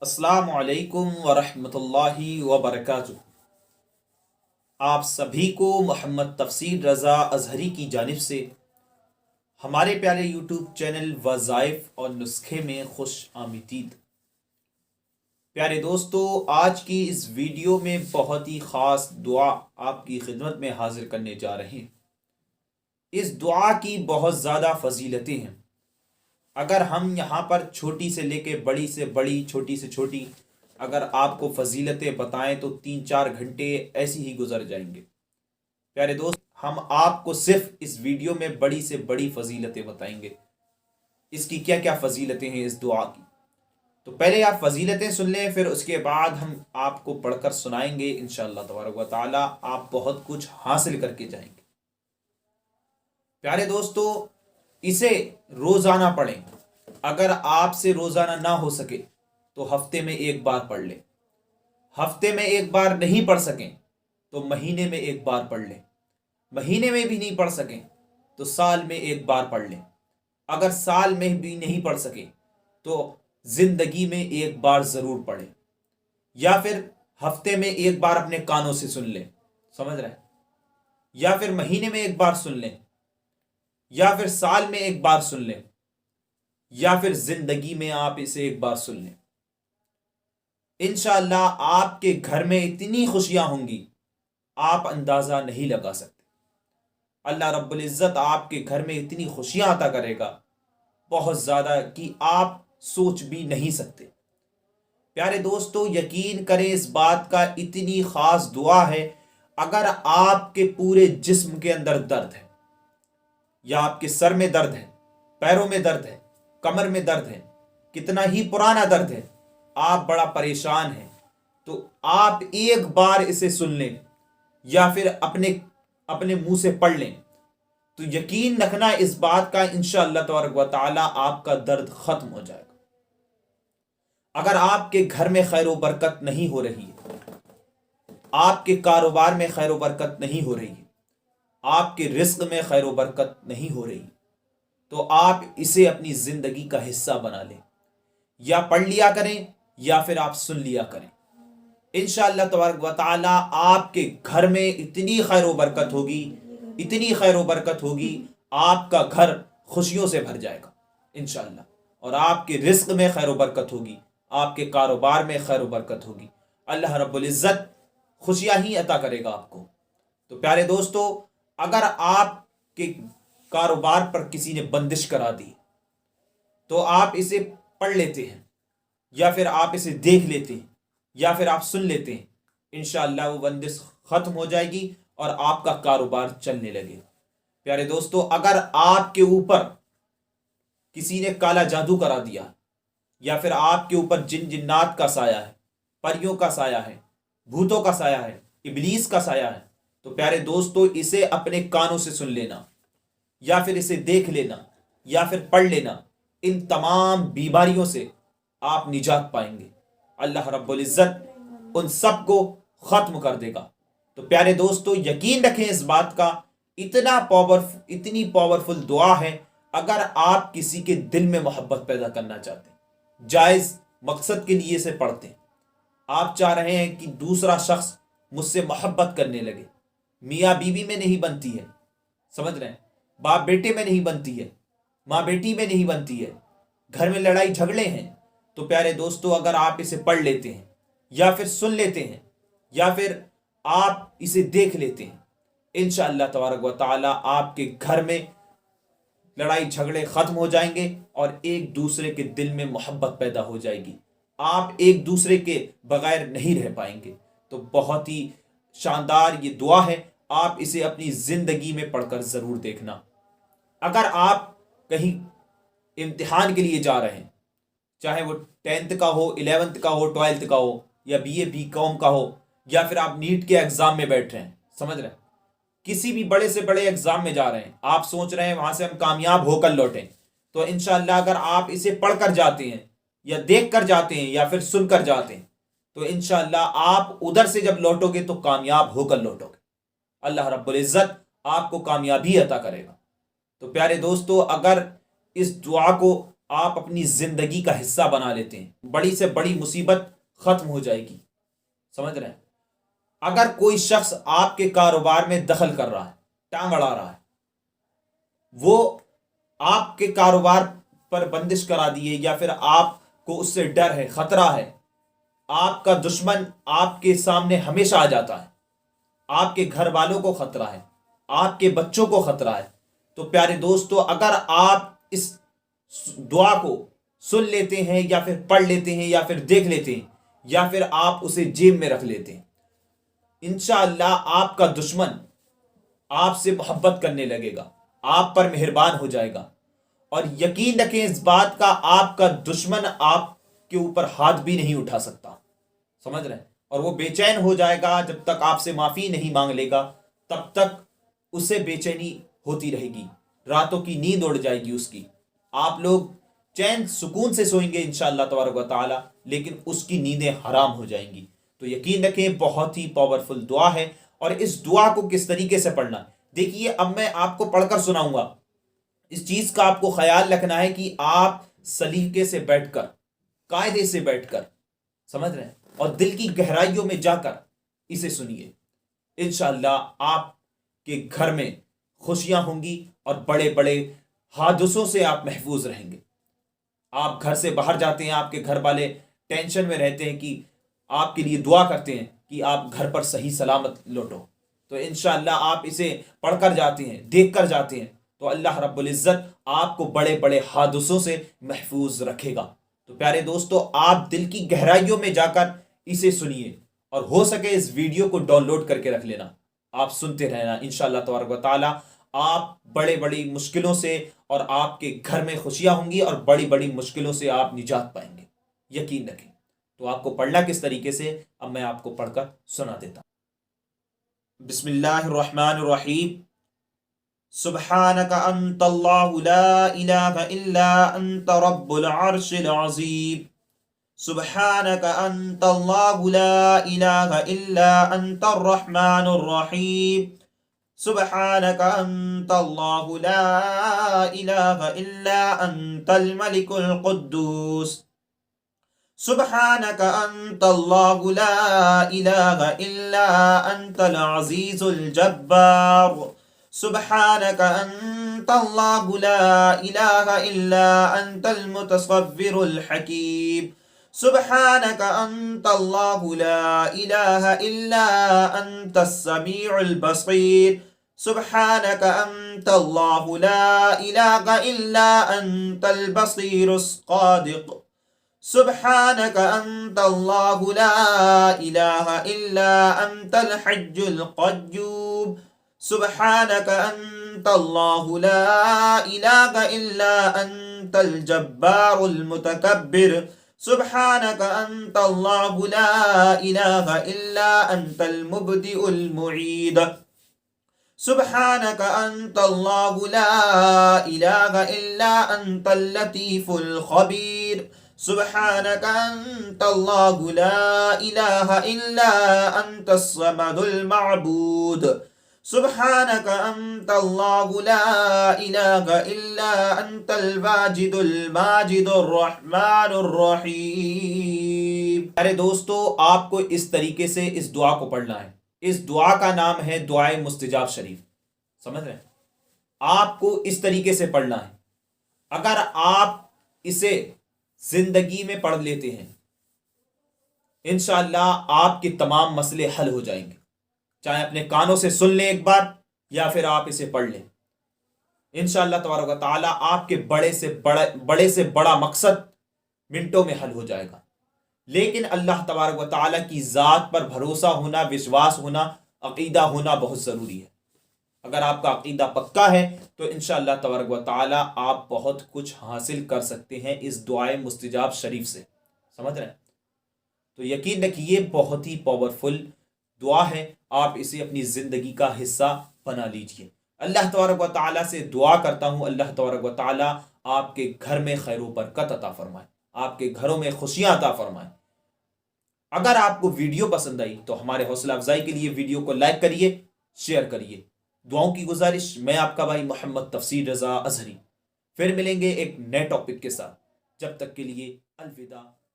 अस्सलामु अलैकुम वरहमतुल्लाहि वबरकातुह। आप सभी को मोहम्मद तफसीर रज़ा अज़हरी की जानिब से हमारे प्यारे यूट्यूब चैनल वज़ाइफ और नुस्खे में खुश आमदीद। प्यारे दोस्तों, आज की इस वीडियो में बहुत ही ख़ास दुआ आपकी खिदमत में हाजिर करने जा रहे हैं। इस दुआ की बहुत ज़्यादा फजीलतें हैं। अगर हम यहाँ पर छोटी से लेके बड़ी से बड़ी, छोटी से छोटी अगर आपको फजीलतें बताएं तो 3-4 घंटे ऐसे ही गुजर जाएंगे। प्यारे दोस्त, हम आपको सिर्फ इस वीडियो में बड़ी से बड़ी फजीलतें बताएंगे। इसकी क्या क्या फजीलतें हैं इस दुआ की, तो पहले आप फजीलतें सुन लें, फिर उसके बाद हम आपको पढ़कर सुनाएंगे। इंशाअल्लाह तबारक व तआला आप बहुत कुछ हासिल करके जाएंगे। प्यारे दोस्तों, इसे रोज़ाना पढ़ें। अगर आपसे रोज़ाना ना हो सके तो हफ्ते में एक बार पढ़ लें। हफ्ते में एक बार नहीं पढ़ सकें तो महीने में एक बार पढ़ लें। महीने में भी नहीं पढ़ सकें तो साल में एक बार पढ़ लें। अगर साल में भी नहीं पढ़ सके तो ज़िंदगी में एक बार ज़रूर पढ़ें, या फिर हफ्ते में एक बार अपने कानों से सुन लें, समझ रहे हैं, या फिर महीने में एक बार सुन लें, या फिर साल में एक बार सुन लें, या फिर जिंदगी में आप इसे एक बार सुन लें। इंशाअल्लाह आपके घर में इतनी खुशियां होंगी आप अंदाजा नहीं लगा सकते। अल्लाह रब्बुल इज़्ज़त आपके घर में इतनी खुशियां अता करेगा, बहुत ज़्यादा, कि आप सोच भी नहीं सकते। प्यारे दोस्तों, यकीन करें इस बात का, इतनी ख़ास दुआ है। अगर आपके पूरे जिस्म के अंदर दर्द है, या आपके सर में दर्द है, पैरों में दर्द है, कमर में दर्द है, कितना ही पुराना दर्द है, आप बड़ा परेशान हैं, तो आप एक बार इसे सुन लें या फिर अपने अपने मुंह से पढ़ लें, तो यकीन रखना इस बात का, इंशाअल्लाह तबारक व तआला आपका दर्द खत्म हो जाएगा। अगर आपके घर में खैर व बरकत नहीं हो रही है, आपके कारोबार में खैर व बरकत नहीं हो रही है, आपके रिस्क में खैर व बरकत नहीं हो रही, तो आप इसे अपनी जिंदगी का हिस्सा बना लें, या पढ़ लिया करें या फिर आप सुन लिया करें। इंशाअल्लाह तबारक व तआला आपके घर में इतनी खैर व बरकत होगी, इतनी खैर व बरकत होगी, आपका घर खुशियों से भर जाएगा इंशाअल्लाह। और आपके रिस्क में खैर व बरकत होगी, आपके कारोबार में खैर व बरकत होगी। अल्लाह रब्बुल इज़्ज़त खुशियां ही अता करेगा आपको। तो प्यारे दोस्तों, अगर आपके कारोबार पर किसी ने बंदिश करा दी तो आप इसे पढ़ लेते हैं, या फिर आप इसे देख लेते हैं, या फिर आप सुन लेते हैं। इंशाअल्लाह वो बंदिश खत्म हो जाएगी और आपका कारोबार चलने लगेगा। प्यारे दोस्तों, अगर आपके ऊपर किसी ने काला जादू करा दिया, या फिर आपके ऊपर जिन जिन्नात का साया है, परियों का साया है, भूतों का साया है, इब्लीस का साया है, तो प्यारे दोस्तों इसे अपने कानों से सुन लेना, या फिर इसे देख लेना, या फिर पढ़ लेना। इन तमाम बीमारियों से आप निजात पाएंगे। अल्लाह रब्बुल इज़्ज़त उन सब को ख़त्म कर देगा। तो प्यारे दोस्तों, यकीन रखें इस बात का, इतनी पावरफुल दुआ है। अगर आप किसी के दिल में मोहब्बत पैदा करना चाहते हैं, जायज़ मकसद के लिए इसे पढ़ते हैं, आप चाह रहे हैं कि दूसरा शख्स मुझसे मोहब्बत करने लगे, मियाँ बीवी में नहीं बनती है, समझ रहे हैं, बाप बेटे में नहीं बनती है, माँ बेटी में नहीं बनती है, घर में लड़ाई झगड़े हैं, तो प्यारे दोस्तों अगर आप इसे पढ़ लेते हैं, या फिर सुन लेते हैं, या फिर आप इसे देख लेते हैं, इंशाअल्लाह तबारक व तआला आपके घर में लड़ाई झगड़े खत्म हो जाएंगे और एक दूसरे के दिल में मोहब्बत पैदा हो जाएगी। आप एक दूसरे के बगैर नहीं रह पाएंगे। तो बहुत ही शानदार ये दुआ है, आप इसे अपनी ज़िंदगी में पढ़कर ज़रूर देखना। अगर आप कहीं इम्तिहान के लिए जा रहे हैं, चाहे वो 10th का हो, 11th का हो, 12th का हो, या BA BCom का हो, या फिर आप नीट के एग्ज़ाम में बैठ रहे हैं, समझ रहे हैं, किसी भी बड़े से बड़े एग्ज़ाम में जा रहे हैं, आप सोच रहे हैं वहाँ से हम कामयाब होकर लौटें, तो इंशाअल्लाह अगर आप इसे पढ़कर जाते हैं, या देख कर जाते हैं, या फिर सुनकर जाते हैं, तो इंशाअल्लाह आप उधर से जब लौटोगे तो कामयाब होकर लौटोगे। अल्लाह रब्बुल इज़्ज़त आपको कामयाबी अता करेगा। तो प्यारे दोस्तों, अगर इस दुआ को آپ اپنی زندگی کا حصہ بنا لیتے ہیں، بڑی سے بڑی مصیبت ختم ہو جائے گی. سمجھ رہے ہیں؟ اگر کوئی شخص آپ کے کاروبار میں دخل کر رہا ہے، ٹانگ اڑا رہا ہے، وہ آپ کے کاروبار پر بندش کرا دیے، یا پھر آپ کو اس سے ڈر ہے، خطرہ ہے، آپ کا دشمن آپ کے سامنے ہمیشہ آ جاتا ہے، آپ کے گھر والوں کو خطرہ ہے، آپ کے بچوں کو خطرہ ہے، تو پیارے دوستو، اگر آپ اس دعا کو سن لیتے ہیں، یا پھر پڑھ لیتے ہیں، یا پھر دیکھ لیتے ہیں، یا پھر آپ اسے جیب میں رکھ لیتے ہیں، انشاءاللہ آپ کا دشمن آپ سے محبت کرنے لگے گا، آپ پر مہربان ہو جائے گا. اور یقین رکھیں اس بات کا، آپ کا دشمن آپ کے اوپر ہاتھ بھی نہیں اٹھا سکتا. سمجھ رہے ہیں؟ اور وہ بے چین ہو جائے گا جب تک آپ سے معافی نہیں مانگ لے گا، تب تک اسے بے چینی ہوتی رہے گی، راتوں کی نیند اڑ جائے گی اس کی. آپ لوگ چین سکون سے سوئیں گے انشاءاللہ تبارک و تعالی، لیکن اس کی نیندیں حرام ہو جائیں گی. تو یقین رکھیں بہت ہی پاورفل دعا ہے. اور اس دعا کو کس طریقے سے پڑھنا، دیکھیے اب میں آپ کو پڑھ کر سناؤں گا. اس چیز کا آپ کو خیال رکھنا ہے کہ آپ سلیقے سے بیٹھ کر، قاعدے سے بیٹھ کر، سمجھ رہے ہیں، اور دل کی گہرائیوں میں جا کر اسے سنیے. انشاءاللہ آپ کے گھر میں خوشیاں ہوں گی، اور بڑے بڑے حادثوں سے آپ محفوظ رہیں گے. آپ گھر سے باہر جاتے ہیں، آپ کے گھر والے ٹینشن میں رہتے ہیں، کہ آپ کے لیے دعا کرتے ہیں کہ آپ گھر پر صحیح سلامت لوٹو. تو انشاءاللہ آپ اسے پڑھ کر جاتے ہیں، دیکھ کر جاتے ہیں، تو اللہ رب العزت آپ کو بڑے بڑے حادثوں سے محفوظ رکھے گا. تو پیارے دوستو، آپ دل کی گہرائیوں میں جا کر اسے سنیے، اور ہو سکے اس ویڈیو کو ڈاؤن لوڈ کر کے رکھ لینا، آپ سنتے رہنا. انشاءاللہ تبارک و تعالی آپ بڑے بڑی مشکلوں سے، اور آپ کے گھر میں خوشیاں ہوں گی، اور بڑی بڑی مشکلوں سے آپ نجات پائیں گے، یقین رکھیں. تو آپ کو پڑھنا کس طریقے سے، اب میں آپ کو پڑھ کر سنا دیتا ہوں. بسم اللہ الرحمن الرحیم. سبحانك انت اللہ لا الہ الا انت رب العرش العظیم. سبحانك انت اللہ لا الہ الا انت الرحمن الرحیم. سبحانك انت اللہ لا الہ الا انت الملک القدوس. سبحانك انت اللہ لا الہ الا انت العزیز الجبار. سبحانك انت اللہ لا الہ الا انت المتصور الحکیم. سبحانك انت اللہ لا الہ الا انت السمیع البصیر. سبحانك انت اللہ لا الہ الا انت البصیر الصادق. سبحانك انت اللہ لا الہ الا انت الحج القیوم. سبحانك انت اللہ لا الہ الا انت الجبار المتکبر. سبحانك انت اللہ لا الہ الا انت المبدئ المعید. سبحانك انت اللہ لا الہ الا انت اللطیف الخبیر. سبحانك انت اللہ لا الہ الا انت الصمد المعبود. سبحانك انت اللہ لا الہ الا انت الواجد الماجد الرحمن الرحیم. ارے دوستو، آپ کو اس طریقے سے اس دعا کو پڑھنا ہے. اس دعا کا نام ہے دعائے مستجاب شریف. سمجھ رہے ہیں؟ آپ کو اس طریقے سے پڑھنا ہے. اگر آپ اسے زندگی میں پڑھ لیتے ہیں، انشاءاللہ آپ کے تمام مسئلے حل ہو جائیں گے. چاہے اپنے کانوں سے سن لیں ایک بار، یا پھر آپ اسے پڑھ لیں. انشاءاللہ تبارک و تعالی آپ کے بڑے سے بڑا مقصد منٹوں میں حل ہو جائے گا. لیکن اللہ تبارک و تعالی کی ذات پر بھروسہ ہونا، وشواس ہونا، عقیدہ ہونا بہت ضروری ہے. اگر آپ کا عقیدہ پکا ہے تو انشاءاللہ تبارک و تعالی آپ بہت کچھ حاصل کر سکتے ہیں اس دعائے مستجاب شریف سے. سمجھ رہے ہیں؟ تو یقین رکھیے بہت ہی پاورفل دعا ہے. آپ اسے اپنی زندگی کا حصہ بنا لیجئے. اللہ تبارک و تعالی سے دعا کرتا ہوں، اللہ تبارک و تعالی آپ کے گھر میں خیر و برکت عطا فرمائے، آپ کے گھروں میں خوشیاں عطا فرمائے. اگر آپ کو ویڈیو پسند آئی تو ہمارے حوصلہ افزائی کے لیے ویڈیو کو لائک کریے، شیئر کریے. دعاؤں کی گزارش، میں آپ کا بھائی محمد تفسیر رضا اظہری. پھر ملیں گے ایک نئے ٹاپک کے ساتھ. جب تک کے لیے الوداع.